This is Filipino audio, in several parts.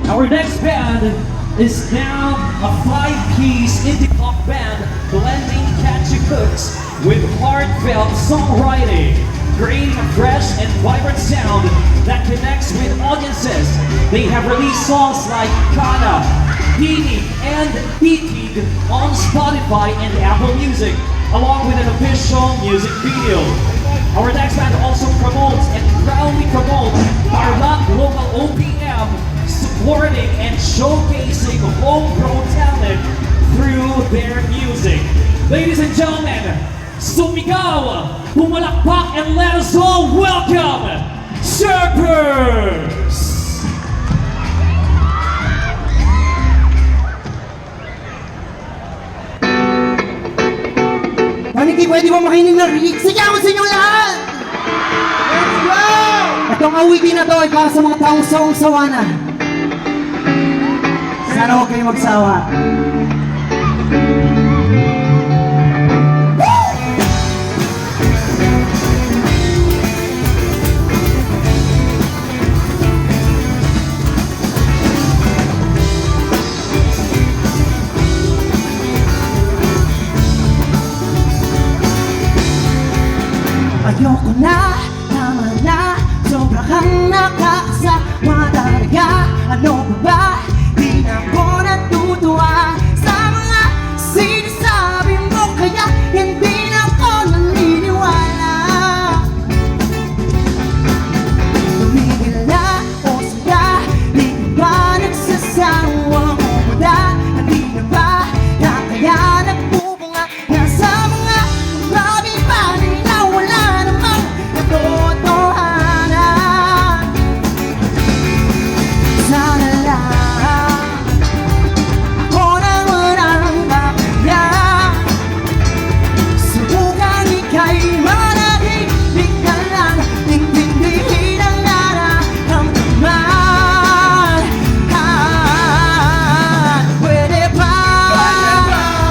Our next band is now a 5-piece indie pop band blending catchy hooks with heartfelt songwriting, creating a fresh and vibrant sound that connects with audiences. They have released songs like Kana, Dini, and Hitig on Spotify and Apple Music, along with an official music video. Our next band also promotes and proudly promotes our local OPM, supporting and showcasing homegrown talent through their music. Ladies and gentlemen, sumigaw, pumalakpak, and let us all welcome Sharpers! Paniki, pwede ba makinig ng lyrics? Sigawan sa inyo lahat! Let's go! Itong awitin na to ay para sa mga taong sawang-sawa na. Sana huwag kayo magsawa. Ayoko na, tama na, sobra kang nakakasama talaga. Ano ba ba? Di na ako natutuwa sa mga sinasabi mo, kaya hindi na ako naniniwala. Tumigil na o sila, di ba nagsasawang umuda? Hindi na ba na kaya nagbubunga na sa mga bagay-bagay na wala namang katotohanan? Sana lang ako nang walang makaya, subukan ika'y manahimik ka lang, intindihin ang nararamdaman. Pwede ba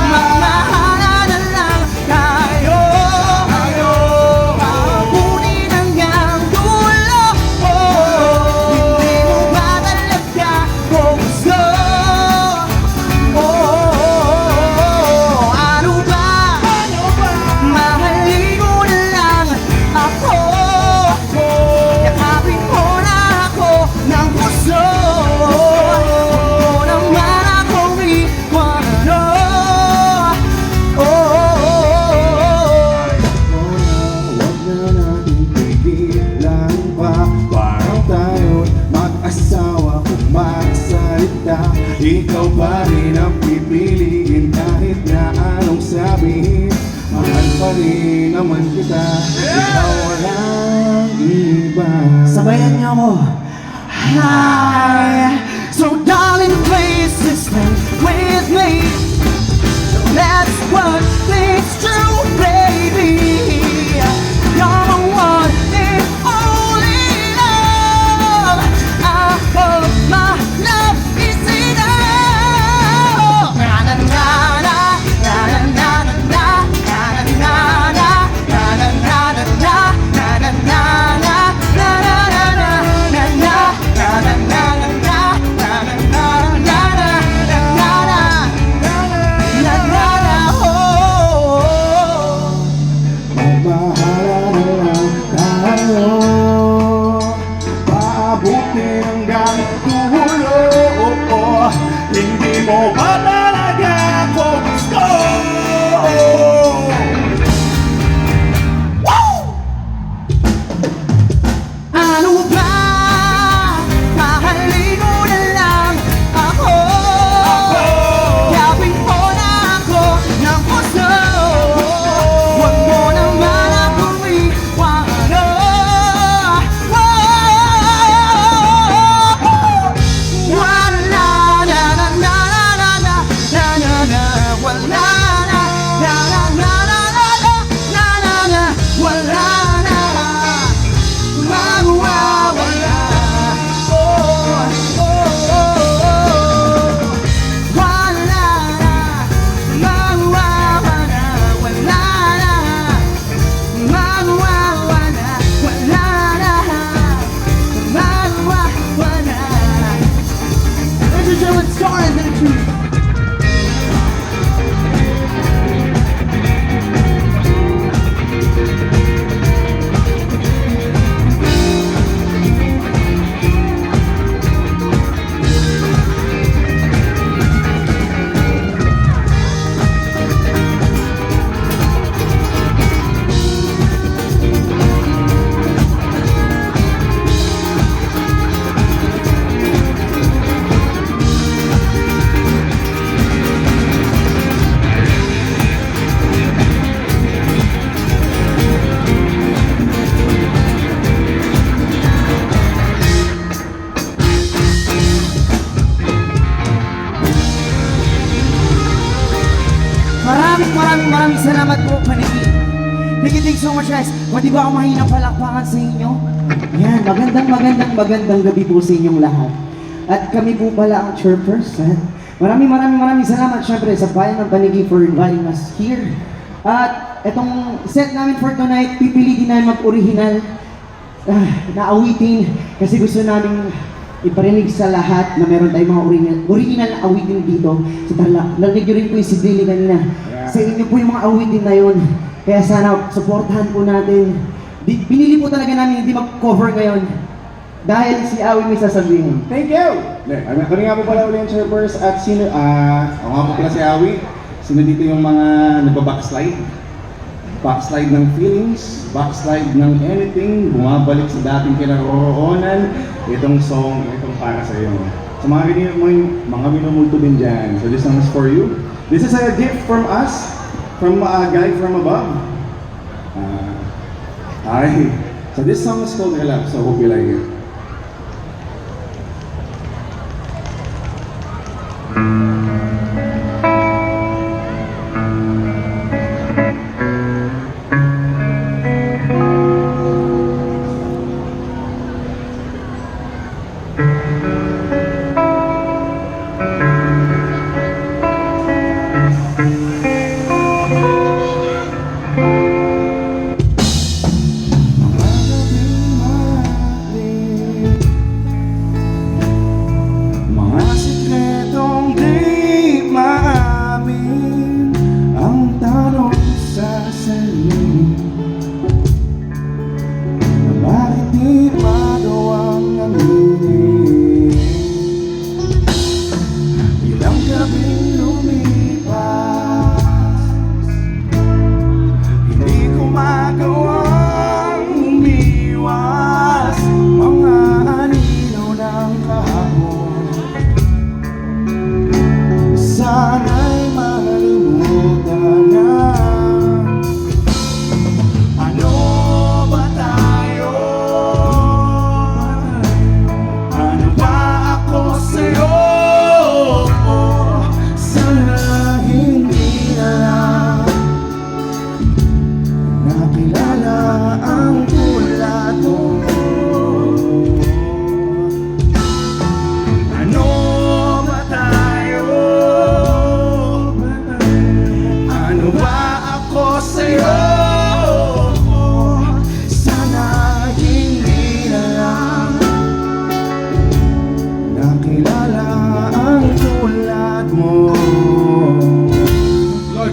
magmahalan na lang tayo? Paabutin hanggang dulo. Hindi mo ba talaga ko gusto? Ano ba? Mahalin mo na lang ako. Yakapin mo na ako ng puso. Huwag mo naman akong iwanan. Huwag na natin pigilan pa. Parang tayo'y mag-asawa kung magsalita. Ikaw pa rin ang pipiliin kahit na anong sabihin. Mahal pa rin naman kita, ikaw walang iba. Sabayan niyo ako. Hi. So darling, please just stay with me. That's what things do, baby. You're the one and only love. I hope my love is enough. Na na na na na na na na na na na na na na na na na Magmahala na lang tayo, paabutin hanggang dulo. Hindi mo ba talaga ako gusto? Ano ba? Mahalin mo na lang ako. Yapin mo na ako ng puso. Huwag mo naman akong iwanan. Wala na na na na na na Maraming salamat po, Paniki. Thank you so much, guys. O, di ba ako mahinang palakpakan sa inyo? Yan, magandang gabi po sa inyong lahat. At kami po pala ang chairperson. Maraming salamat, syempre, sa bayan ng Paniki for inviting us here. At itong set namin for tonight, pipilitin namin mag-original na awitin kasi gusto namin iparinig sa lahat na meron tayong mga original na awitin dito. So narinig nyo rin po yung si Billy kanina. Sa inyo po yung mga awitin na yun. Kaya sana supportahan po natin. Binili po talaga namin hindi mag-cover ngayon. Dahil si Awi may sasabihin. Thank you! Kami nga po pala uli yung chairperson at sino, ako nga po pala si Awi. Sino dito yung mga nagbabackslide? Backslide ng feelings, backslide ng anything, bumabalik sa dating kinaroroonan. Itong song, itong para sa iyo. Sa mga minumulto din dyan. So this song is for you. This is a gift from us, from a guy from above. So this song is called Elap, so hope you like it.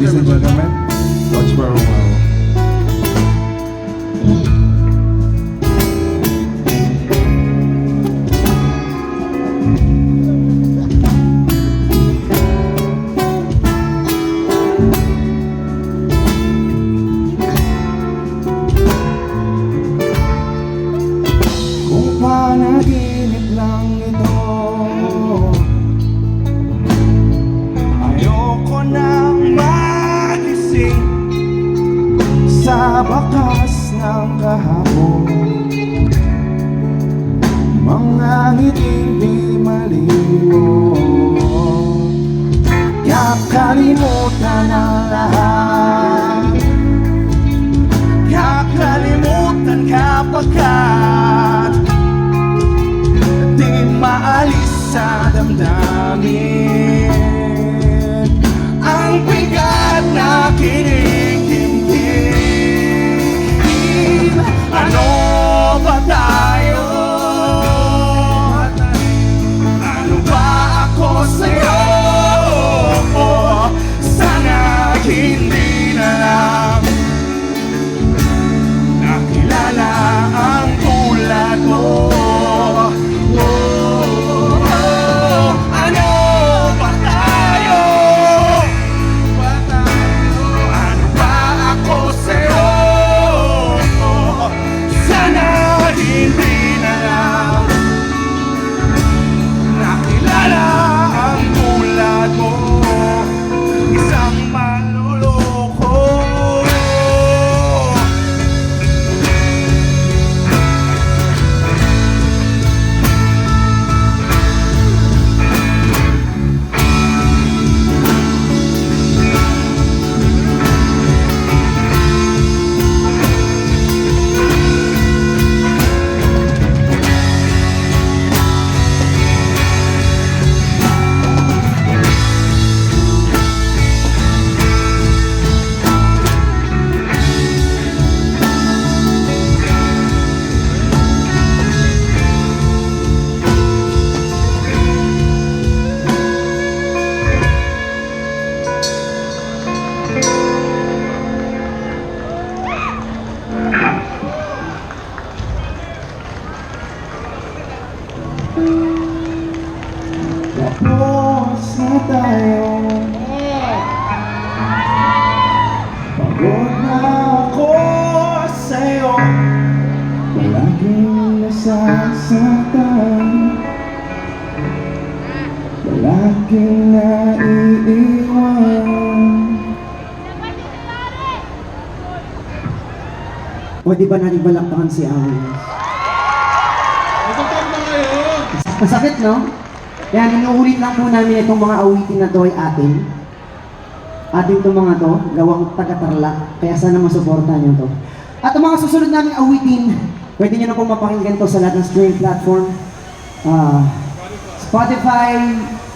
Ladies and gentlemen, watch for a while. Kung panaginip lang ito, ayoko nang magising sa bakas ng kahapon. Mga ngiting di malimot, kakalimutan ang lahat. Kakalimutan kapagkat di maalis sa damdamin ang bigat na kinikimkim. Ano ba tayo? Ano ba ako sa'yo? Tapos na tayo. Pagod na ako sa'yo. Palaging nasasaktan. Palaging naiiwan. Pwede ba natin balakpakan si Awis? Masakit, no? Kaya inuulit lang po namin itong mga awitin na to ay atin. Atin itong mga to, gawang taga-Tarlac. Kaya sana masuportahan nyo to. At ang mga susunod namin awitin, pwede nyo na pong mapakinggan to sa lahat ng streaming platform. Spotify,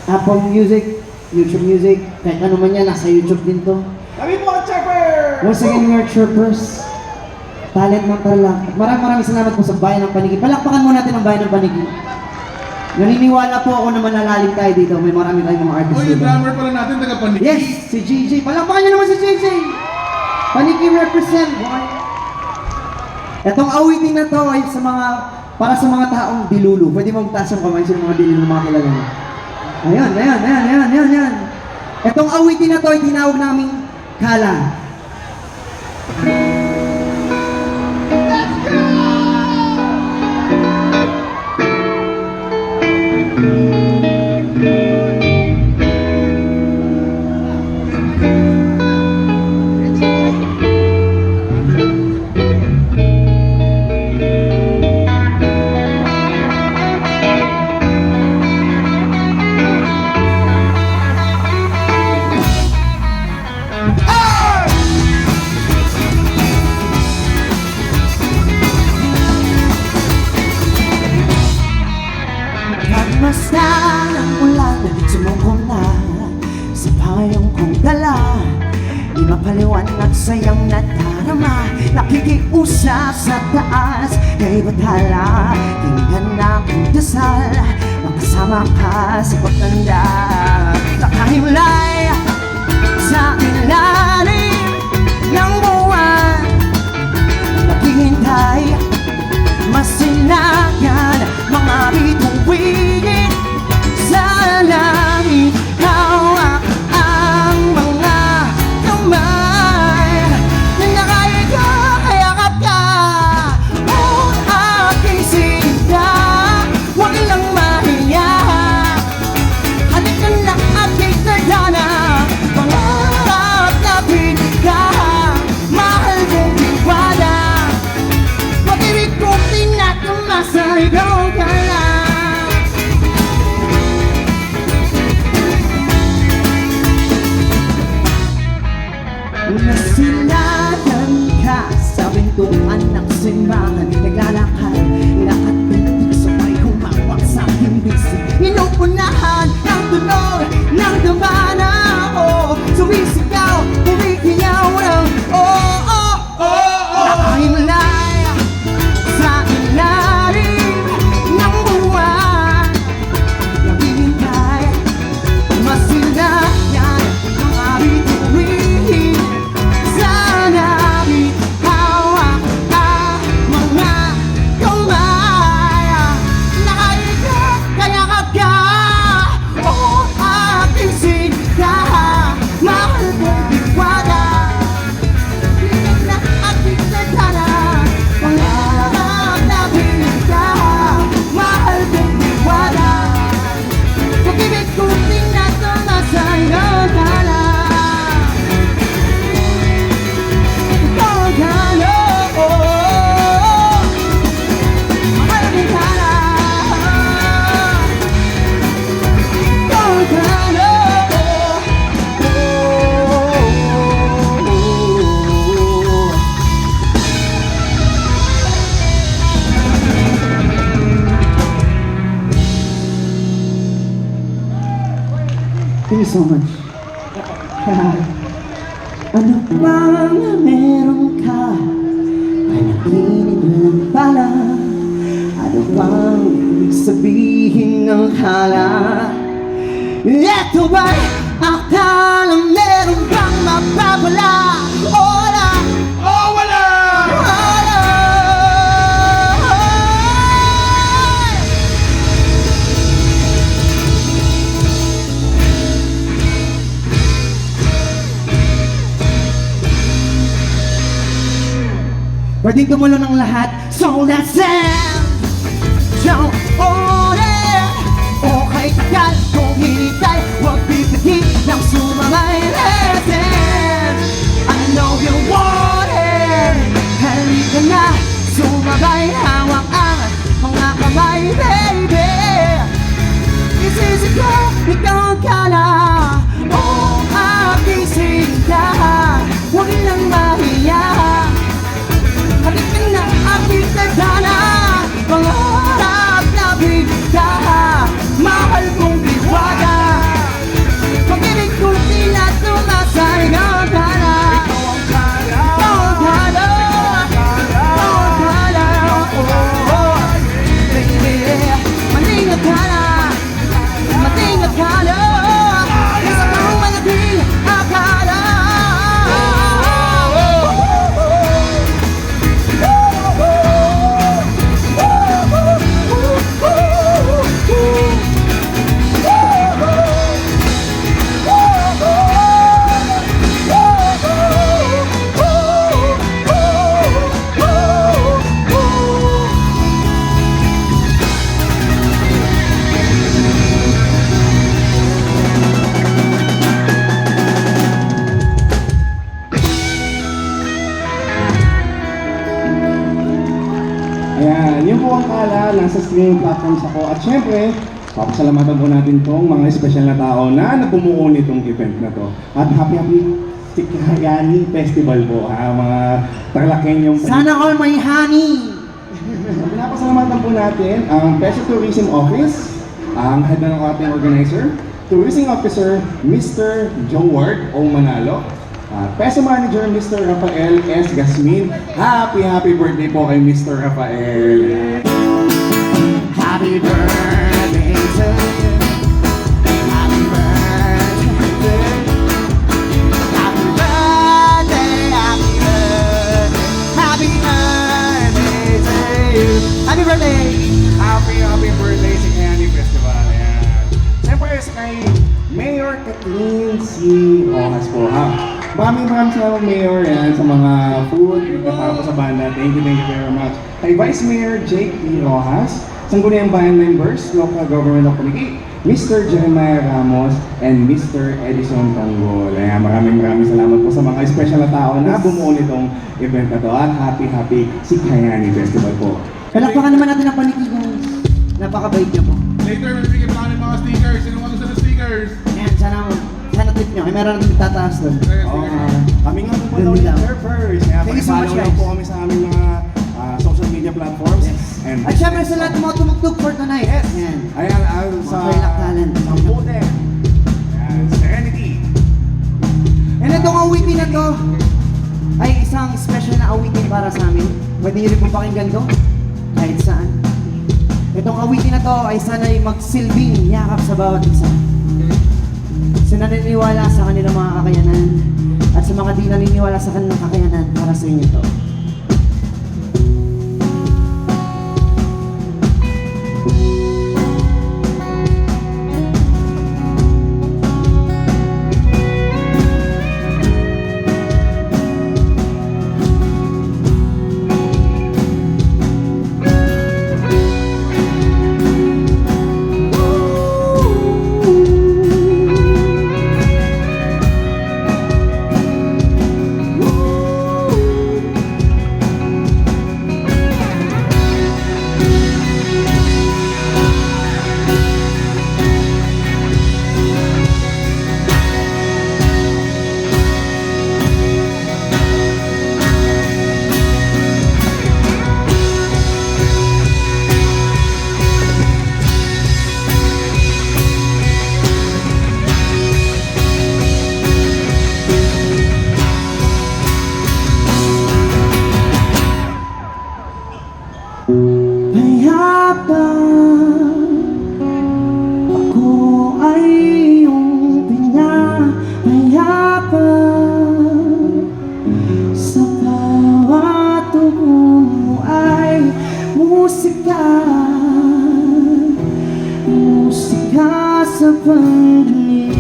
Apple Music, YouTube Music, kahit ano man yan, nasa YouTube din to. Sabi mo, Chopper! Once again, we are Troopers. Talent ng Tarlac. At maraming salamat po sa Bayan ng Paniki. Palakpakan mo natin ang Bayan ng Paniki. Naniniwala po ako na malalalim tayo dito. May marami tayong mga artists Yung dito. drummer pala natin, taga-Paniki. Yes, si JJ. Palakpakan niyo naman si JJ. Paniki represent. Itong awiting na to ay sa mga, para sa mga taong dilulu. Pwede mo magtaas yung kamay sa mga dilulu ng mga kilala mo. Ayan. Itong awiting na to ay tinawag naming Kala. Nagmasdan ang ulan, sumungkong na sa payong kong dala. Di mapaliwanag sa'yang nadarama, nakikiusap sa taas, kay bathala. Tingnan na akong dasal, makasama ka sa pagtanda. Nakahimlay sa ilalim ng buwan, naghihintay, masilayan mga bituin sa langit. Hawak ang mga kamay na nakayakap ka. O aking sinta, huwag lang mahiya. Halika na at ikagana, pangarap na pinka. Mahal kong iwala, pag-ibig kong tinatamasa, ikaw ka lang. Nasilagan ka sa pintuan ng simbahan, naglalakad, nakatindig sabay humawak sa aking bisi. Inuunahan ang tunog ng dambana ko, sumisigaw, kumikiyaw ng nakahimlay sa ilalim ng buwan, naghihintay, masilayan mga bituin sa langit. Hawak ang mga kamay, nakayakap ka. O aking sinta, mahal kong iwala. Tingnan na at ikagana, pangarap na pinka. Mahal kong iwala, pag-ibig kong tinatamasa, ikaw ka lang. Ikaw ka lang, mahal kita lang. Ikaw ka lang, Thank you so much. Ano bang meron ka? Panaginip lang pala. Ano bang ibig sabihin ng hala? Ito ba'y akala meron bang mapapala? Wala! Oh, wala! Wala! pwedeng gumulo ng lahat. So let's dance! Jump on it! Okay tagal kung hinintay, huwag pipigil ng sumamay. Let's dance! I know you want it! Halika na, sumabay, hawak ang mga kamay, baby! Isisigaw, ikaw ka na. Oh, aking sinta, huwag lang mahiya. Halika na, aking tadhana, pangarap na bigla, mahal kong diwaga. Pag-ibig ko di na tumasay, ikaw ka na. Ikaw ka na. Ikaw ka na. Oh, baby, maningat ka na. Matingat ka na. Isa kang malaking akala. Ayan, yun po ang kala, nasa streaming platforms ako. At syempre, papasalamatan po natin tong mga espesyal na tao na bumuo nitong event na to. At happy Sikihayani Festival po, ha, mga Tarlakenyong. Sana all my honey. Pinapasalamatan po natin ang Peso Tourism Office, ang head ng ating organizer, Tourism Officer, Mr. Joe Ward O. Manalo, Peso Manager, Mr. Rafael S. Gasmin. Happy birthday po kay Mr. Rafael. Happy birthday to you. Happy birthday. Happy birthday. Happy birthday. Happy birthday to you. Happy birthday. Happy birthday sa Sikihayani Festival. Ayan. Siyempre kay Mayor Kathleen C. Rojas po, ha. Maraming salamat, Mayor, yan, sa mga food na para po sa banda. Thank you very much. Kay Vice Mayor Jake P. Rojas, Sangguniang Bayan Members, Local Government of Puliqui, Mr. Jeremiah Ramos, and Mr. Edison Tanggol. Ayan, maraming salamat po sa mga special na tao na bumuo nitong event na to. At happy Sikihayani Festival po. Palakpakan naman natin ang Puliqui, guys. Napakabait niyo po. Later, may bigyan pa kami mga stickers. Sino mga gusto ng stickers? Ayan, sana tip niyo. Ay, meron natin tataas doon. Kami nga po po daw yung surfers. Kaya Thank you so much, pakipollow lang guys. po kami sa aming mga social media platforms. And At syempre sa lahat ng mga tumugtog for tonight. Yes. Ayan. Ayan, sa Tarlac Talent. Sambutan. Ayan, Serenity. And itong awitin na to ay isang special na awitin para sa amin. Pwede niyo rin pong pakinggan to kahit saan. Itong awitin na to ay sana'y magsilbing yakap sa bawat isa. Sa naniniwala sa kanilang mga kakayanan at sa mga di naniniwala sa kanilang kakayanan, para sa inyo to. sa pandinig.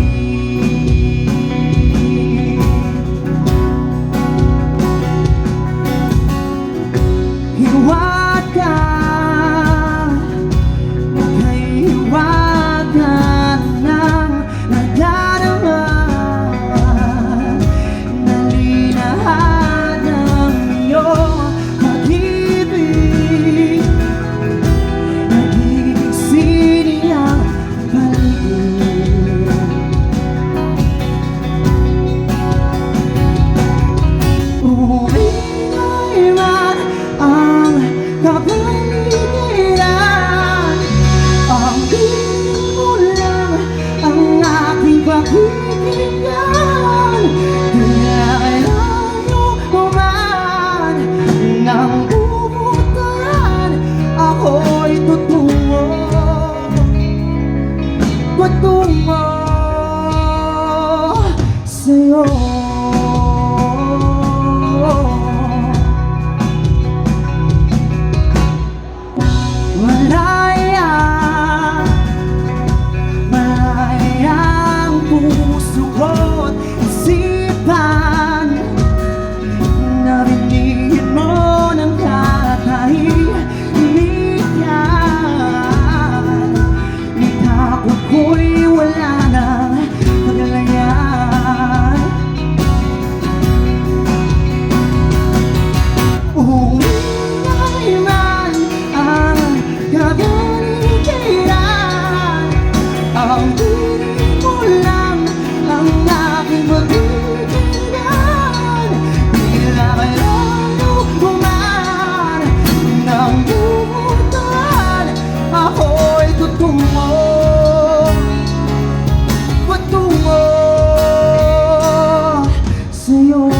pakikinggan. Kailangan mo man ng bubutan, ako'y tutungo sa'yo. Malayang puso ko't isipan, narinig mo ng katahimikan. Itakot ko'y wala nang kagalayan. Umingay man ang kagalitan, ang tinig mo lang ang aking pagtitingnan. Kailangan mo man ng bubutan, ako'y tutungo sa'yo.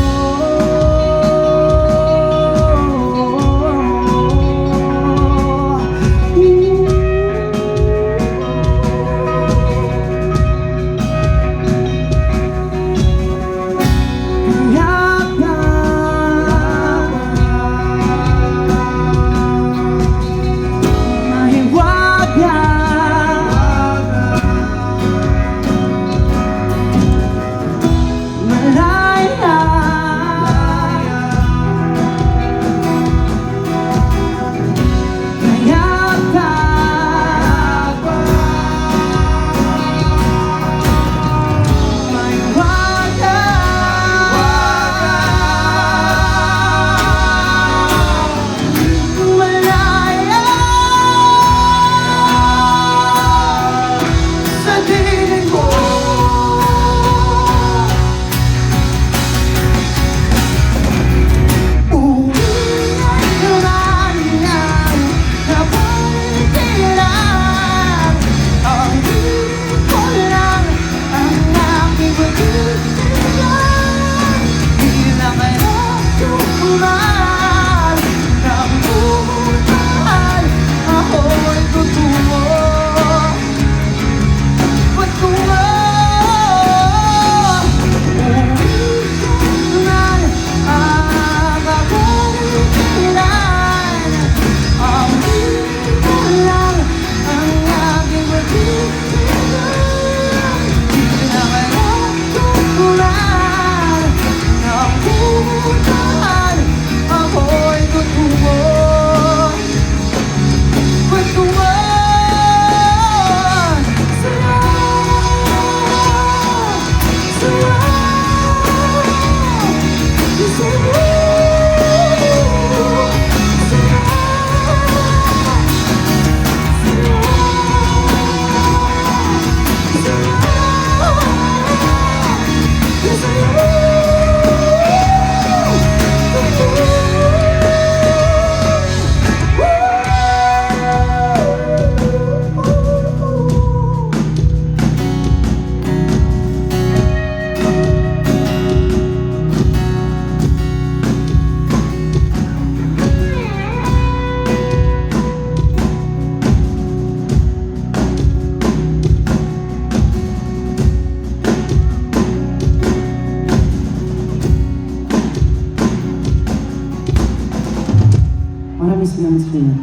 Maraming salamat sa inyo.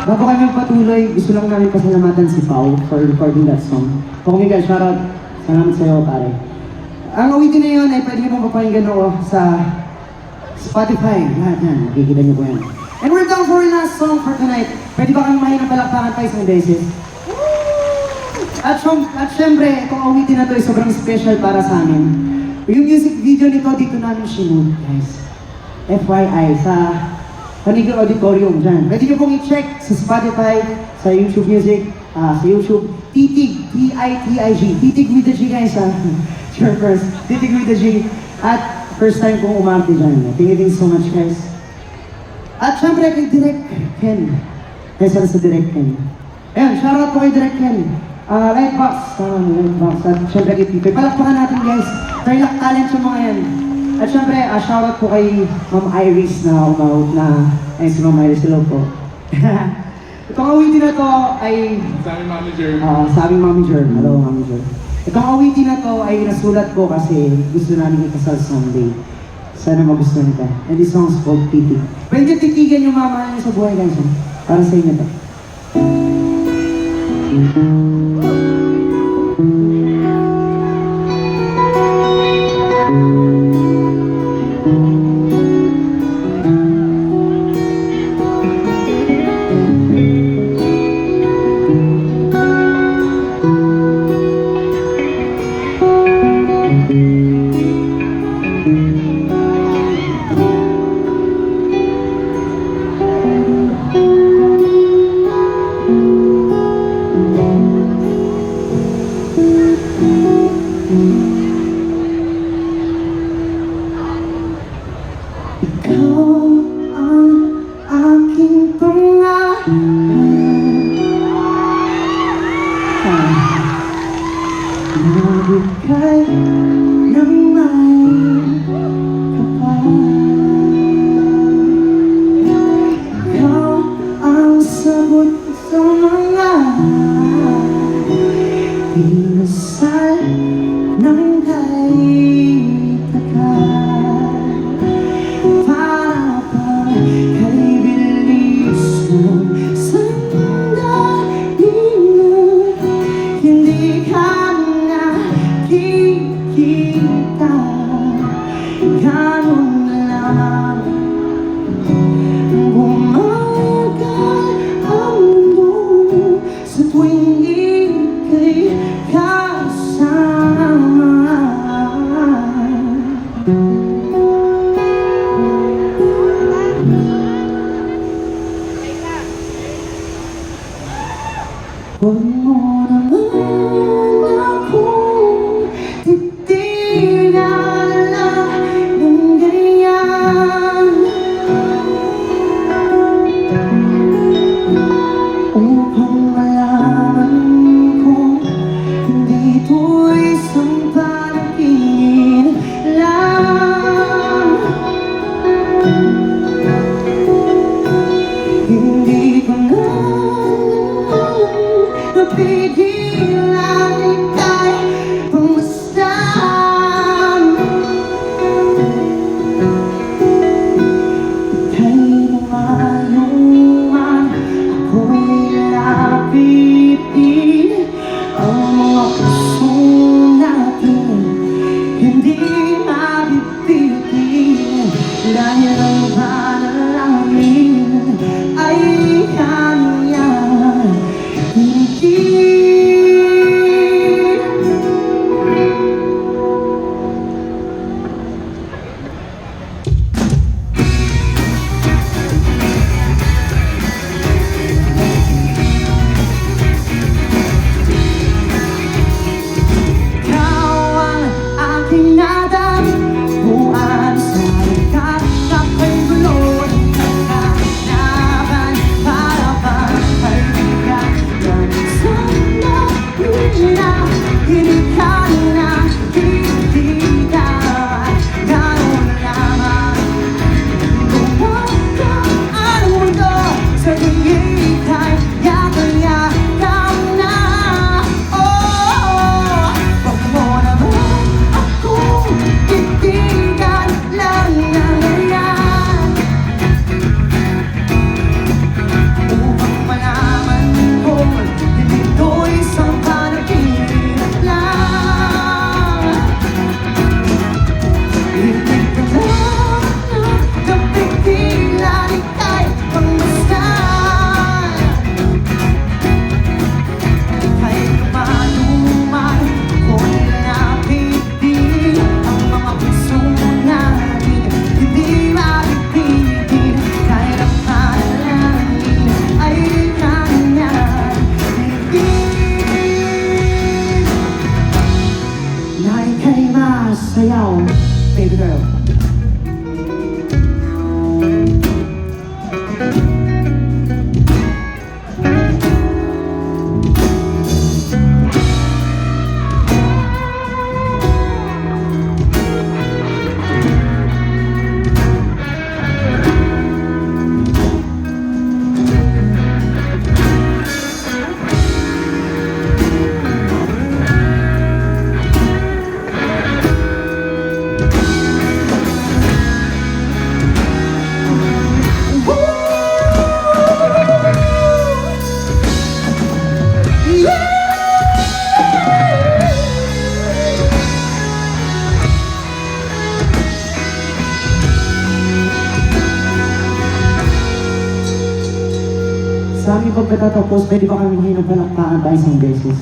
Bago kami magpatuloy, gusto lang namin pasalamatan si Pao for recording that song. Kung guys, shoutout. Salamat sa iyo, pare. Ang awitin na yun ay pwede nyo pong papakinggan sa Spotify. Lahat yan, makikita nyo po yan. And we're down for our last song for tonight. Pwede ba kami mahinang palakpakan pa isang beses? At syempre, itong awitin na to ay sobrang special para sa amin. Yung music video nito, dito namin sinunod, guys. FYI, sa Panigil Auditorium dyan. Pwede nyo pong i-check sa Spotify, sa YouTube Music, sa YouTube, Titig, T-I-T-I-G. Titig with the G, guys, Sure, first. Titig with the G. At first time kong umarte dyan. Thank you so much, guys. At syempre kay Direk Ken. Kaysa sa Direk Ken. Ayan, shoutout po kay Direk Ken. Lightbox. Lightbox. At syempre kay Peter. Palakpakan natin guys. Tarlac talent sa mga yan. At syempre, shoutout po kay Ma'am Iris na umawag na. Ayun si Ma'am Iris. Hello po. Itong awitin na to ay Sa aming manager. sa aming manager. Hello, manager. Itong awitin na to ay nasulat ko kasi gusto namin ikasal someday. Sana magustuhan ka. And this song is called Titig. Pwede titigan yung mama niyo sa buhay guys. Para sa inyo to. Ikaw ang aking pangalan. Nabigay ng may kapal. Ikaw ang sagot sa mga pinasal ng kay tagal. Para bang kay bilis ng sandaliman, hindi ka nakikita. Ganun lang bumagal ang mundo sa tuwing ika'y kasama. Huwag mo naman akong titigan ng ganyan, upang malaman ko hindi ito'y isang panakingin lang. Hindi ko na napigilan ika'y pumastan. Ika'y lumayuan, ako'y lapitin. Ang mga puso natin hindi mabibitin, dahil ang panalangin ay kanyang higit. Ikaw ang aking natagpuan sa lugar na ako'y gulo ng kaganapan. Para bang kaibigan ng sandalina, hindi ka nakikita. Ganun lamang bumagal ang mundo sa tuwing ika'y yakang-yakam na. Oh, huwag mo naman akong titigan lang ng ganyan, upang malaman ko hindi ito'y isang panaginip lang. Hindi ka lang napigilan ika'y pangmasdan. Kahit lumaluman ako'y napitin, ang mga puso natin hindi mabibitin, kahit ang panalangin ay kanyang higit. Na ika'y masayaw, baby girl. aming pagkatapos, pwede ba kami mahinang palakpakan tayo isang beses?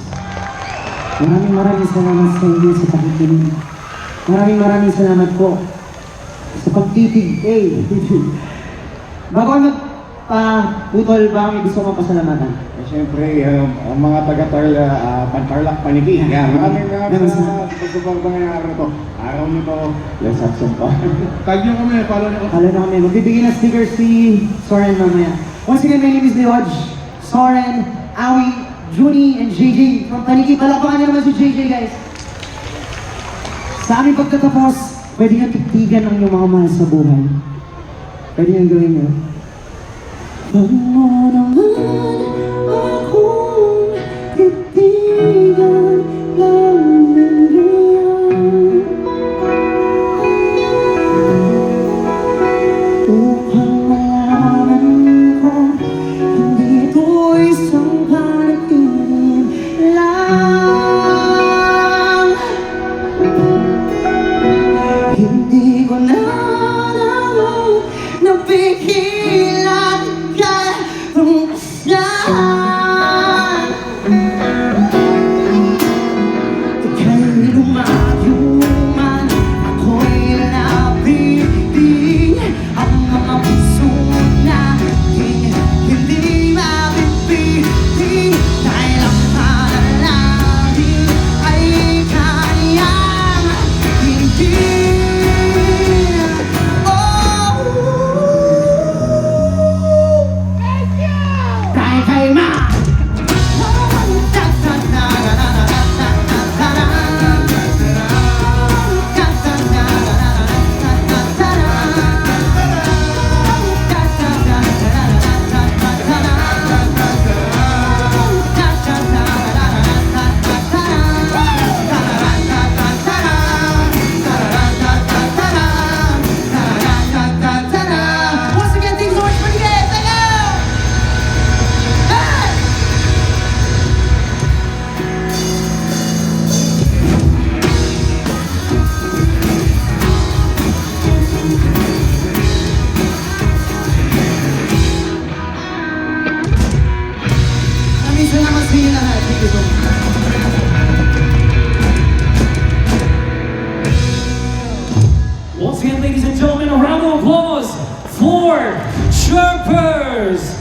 Maraming salamat sa inyo sa pakikinig. Maraming salamat po sa pagtitig. Bago putol ba may gusto kong pasalamatan? Siyempre, ang mga taga-Pantarlac Paniki. Yan, maraming salamat sa pagbabagang ng araw to. Araw nito, let's have some fun. Tag nyo kami, follow nyo kami. Halo na kami. Magbibigay ng stickers si Soren mamaya. Once again, my name is Leodge. Soren, Awi, Junie, and JJ. From Paniki, palakpakan niyo naman si JJ, guys. Sa aming pagtatapos, pwede nyo titigan ang inyong mga mahal sa buhay. Pwede nyo gawin nyo. Huwag mo naman akong titigan lang ngayon. Upang malaman ko, hindi ito isang panaginip lang. Hindi ko na napigilan ka tumasyan. Ika'y lumayo man, ako'y nabitin. Ang mga puso natin hindi mabibitin. Dahil ang panalangin ay kanyang hindi. Kay ma! Once again, thanks so much for the day. Thank you! Hey! Maraming salamat sa inyo lahat. Thank you so much. Once again, ladies and gentlemen, a round of applause for Chirpers!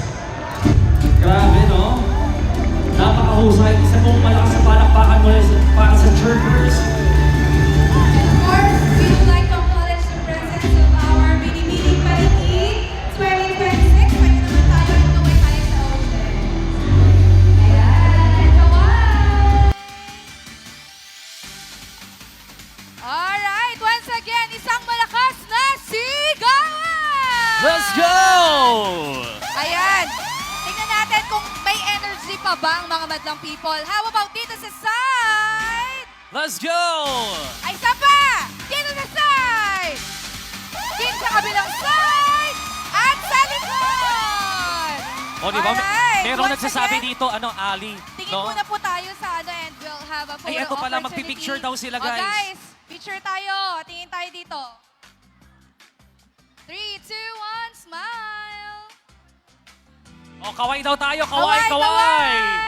Grabe, no? Napakahusay. Isa pong malakas na palakpakan mula para sa Chirpers. Of course, we would like to acknowledge the presence of our Binibining Paniki 2026. Pwede naman tayo at gawin tayo sa ocean. Ayan, kawai! Alright, once again, isang malakas na sigawan! Let's go! Ayan, tingnan natin kung may energy pa ba ang mga madlang people. How about dito sa side? Let's go! Ay, isa pa! Dito sa side! Dito sa kabilang side! At sa likod! O, di ba? Alright, Merong once nagsasabi again, dito, Ali, Tingin no? muna po tayo sa ano and we'll have a photo Ay, eto pala, opportunity. magpipicture daw sila, O, guys. guys, picture tayo. Tingin tayo dito. 3, 2, 1, smile! O, kaway daw tayo, kaway!